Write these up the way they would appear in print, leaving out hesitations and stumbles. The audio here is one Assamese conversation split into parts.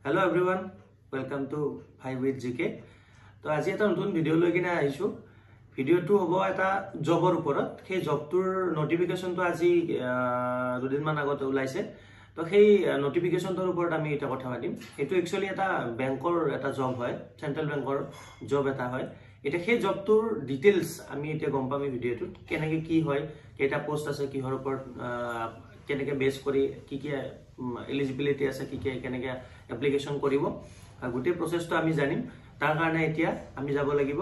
Hello everyone, welcome to 5 with GK. তো আজি এটা নতুন ভিডিও লৈ কিনে আইছো। ভিডিওটো হ'ব এটা জবৰ ওপৰত। সেই জবটোৰ নোটিফিকেশনটো আজি দুদিন মান আগতে ওলাইছে। তো সেই নোটিফিকেশনটোৰ ওপৰত আমি এটা কথা পাতিম। এটো একচুয়ালি এটা বেংকৰ এটা জব হয়, সেন্ট্ৰেল বেংকৰ জব এটা হয়। এটা সেই জবটোৰ ডিটেইলছ আমি এতিয়া গম পাম এই ভিডিওটোত। কেনেকৈ কি হয়, কেটা পোষ্ট আছে, কিহৰ ওপৰত কেনেকৈ বেস কৰি কি এলিজিবিলিটি আছে, কি কেনেকৈ এপ্লিকেশন কৰিব, গোটেই প্ৰসেসটো আমি জানিম। তাৰ কাৰণে এতিয়া আমি যাব লাগিব,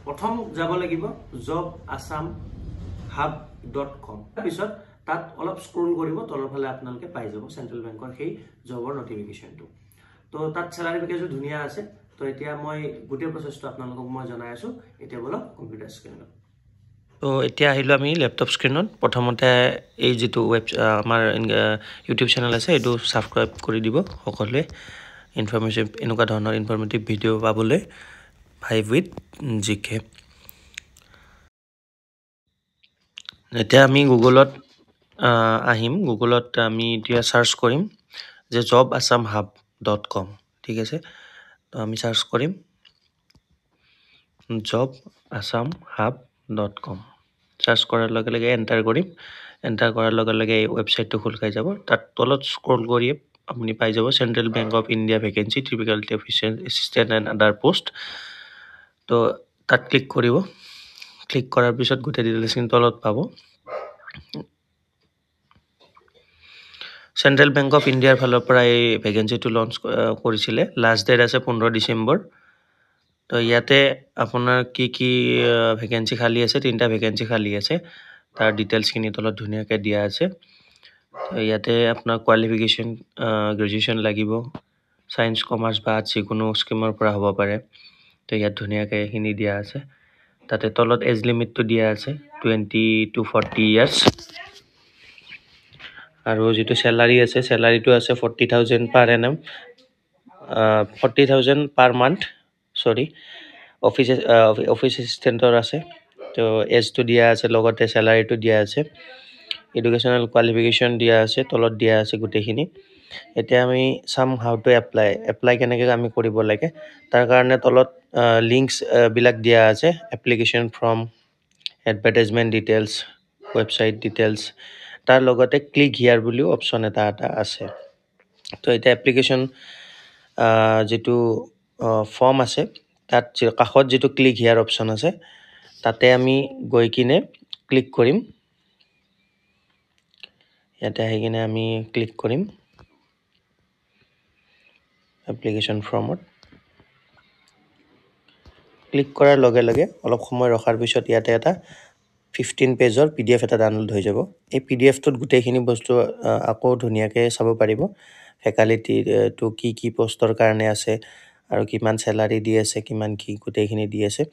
প্ৰথম যাব লাগিব jobassam.hub.com। তাৰপিছত তাত অলপ স্ক্ৰল কৰিব, তলৰ ফালে আপোনালোকে পাই যাব সেন্ট্ৰেল বেংকৰ সেই জবৰ নোটিফিকেশনটো। তো তাত স্যালাৰি পেকেজো ধুনিয়া আছে। তো এতিয়া মই গোটেই প্ৰসেসটো আপোনালোকক মই জনাই আছো। এতিয়া বলক কম্পিউটাৰ স্ক্ৰিনত। তো এতিয়া আহিলো আমি ল্যাপটপ স্ক্ৰিনত। প্ৰথমতে এই যেটো আমাৰ ইউটিউব চেনেল আছে এটো সাবস্ক্ৰাইব কৰি দিব সকলোৱে। ইনফৰমেটিভ এনেকুৱা ধৰণৰ ইনফৰমেটিভ ভিডিও পাবলৈ 5 with GK। এতিয়া আমি গুগলত আহিম। গুগলত আমি এতিয়া সার্চ কৰিম যে jobassam.hub.com। ঠিক আছে, তো আমি সাৰ্চ কৰিম jobassam.hub.com। সাৰ্চ কৰাৰ লগে লগে এন্টাৰ কৰিম। এন্টাৰ কৰাৰ লগে লগে এই ওয়েবসাইটটো খোল খাই যাব। তাত তলত স্ক্ৰল কৰি আপুনি পাই যাব central bank of India vacancy typical official assistant and other post. তো তাত ক্লিক কৰিব। ক্লিক কৰাৰ পিছত গোটেই ডিটেইলছখিনি তলত পাব। সেন্ট্ৰেল বেংক অফ ইন্ডিয়াৰ ফালৰ পৰা এই ভ্যাকেন্সিটো লঞ্চ কৰিছিলে। লাষ্ট ডেট আছে 15 ডিসেম্বৰ। তো ইয়াতে আপোনাৰ কি ভ্যাকেন্সি খালি আছে, তিনটা ভ্যাকেন্সি খালি আছে। তাৰ ডিটেইলছখিনি তলত ধুনিয়াকৈ দিয়া আছে। তো ইয়াতে আপোনাৰ কোৱালিফিকেশন গ্ৰেজুৱেচন লাগিব, সায়েন্স কমাৰ্স বা আৰ্টস যিকোনো স্ট্ৰিমৰ পৰা হ'ব পাৰে। তো ইয়াত ধুনিয়াকৈ এইখিনি দিয়া আছে। তাতে তলত এজ লিমিটটো দিয়া আছে 20 to 40 ইয়াৰ্স। আৰু যেটো স্যালাৰি আছে, স্যালাৰিটো আছে 40,000 per annum, 40,000 per month, সৰি অফিস অ্যাসিস্ট্যান্টৰ আছে। তো এজটো দিয়া আছে, লগতে স্যালাৰিটো দিয়া আছে, এডুকেশনাল কোৱালিফিকেশন দিয়া আছে, তলত দিয়া আছে গোটেইখিনি। এতিয়া আমি চাম হাউ টু এপ্লাই কেনেকৈ আমি কৰিব লাগে। তাৰ কাৰণে তলত লিংকস বিলাক দিয়া আছে, application form, advertisement details, website details. তাৰ লগতে ক্লিক হিয়াৰ বুলিও অপশন এটা আছে। তো এটা এপ্লিকেশন যেটো ফৰ্ম আছে, তাত কাষত যেটো ক্লিক হিয়াৰ অপশন আছে, তাতে আমি গৈ কিনে ক্লিক কৰিম। ইয়াতে আহি কিনে আমি ক্লিক কৰিম এপ্লিকেশন ফৰ্মত। ক্লিক কৰাৰ লগে লগে অলপ সময় ৰখাৰ পিছত ইয়াতে এটা 15 পেজৰ PDF এটা ডাউনলোড হৈ যাব। এই PDFটোত গোটেইখিনি বস্তু আকৌ ধুনিয়াকৈ চাব পাৰিব। ফেকালিটি তো কি পোষ্টৰ কাৰণে আছে, আৰু কিমান স্যালাৰি দি আছে, কিমান কি গোটেইখিনি দি আছে।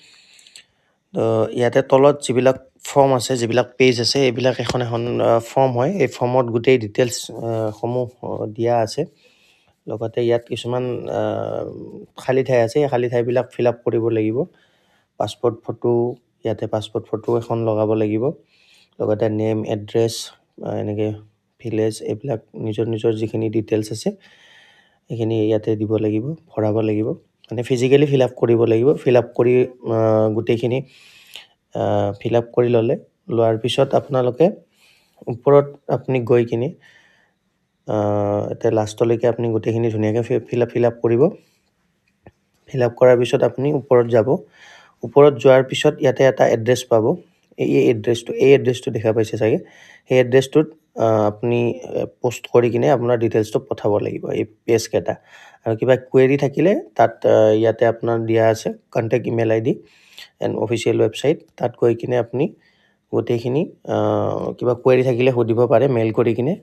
তো ইয়াতে তলত যিবিলাক ফৰ্ম আছে, যিবিলাক পেজ আছে, এইবিলাক এখন ফৰ্ম হয়। এই ফৰ্মত গোটেই ডিটেইলছ সমূহ দিয়া আছে। লগতে ইয়াত কিছুমান খালি ঠাই আছে, এই খালি ঠাইবিলাক ফিল আপ কৰিব লাগিব। পাসপোৰ্ট ফটো, ইয়াতে পাসপোৰ্ট ফটো এখন লগাব লাগিব। লগতে নেম, এড্ৰেছ, এনেকৈ ভিলেজ, এইবিলাক নিজৰ যিখিনি ডিটেইলছ আছে এইখিনি ইয়াতে দিব লাগিব, ভৰাব লাগিব। মানে ফিজিক্যালি ফিল আপ কৰিব লাগিব। ফিল আপ কৰি গোটেইখিনি ফিল আপ কৰি লোৱাৰ পিছত আপোনালোকে ওপৰত আপুনি গৈ কিনে এটা লাষ্টলৈকে আপুনি গোটেইখিনি ধুনিয়াকৈ ফিল আপ কৰিব। ফিল আপ কৰাৰ পিছত আপুনি ওপৰত যাব। ওপৰত যোৱাৰ পিছত ইয়াতে এটা এড্ৰেছ পাব। এই এড্ৰেছটো দেখা পাইছে চাগে। সেই এড্ৰেছটোত আপুনি পোষ্ট কৰি কিনে আপোনাৰ ডিটেইলছটো পঠাব লাগিব, এই পেজ কেটা। আৰু কিবা কুৱেৰি থাকিলে তাত ইয়াতে আপোনাৰ দিয়া আছে contact email ID and official website. তাত গৈ কিনে আপুনি গোটেইখিনি কিবা কুৱেৰি থাকিলে সুধিব পাৰে মেইল কৰি কিনে।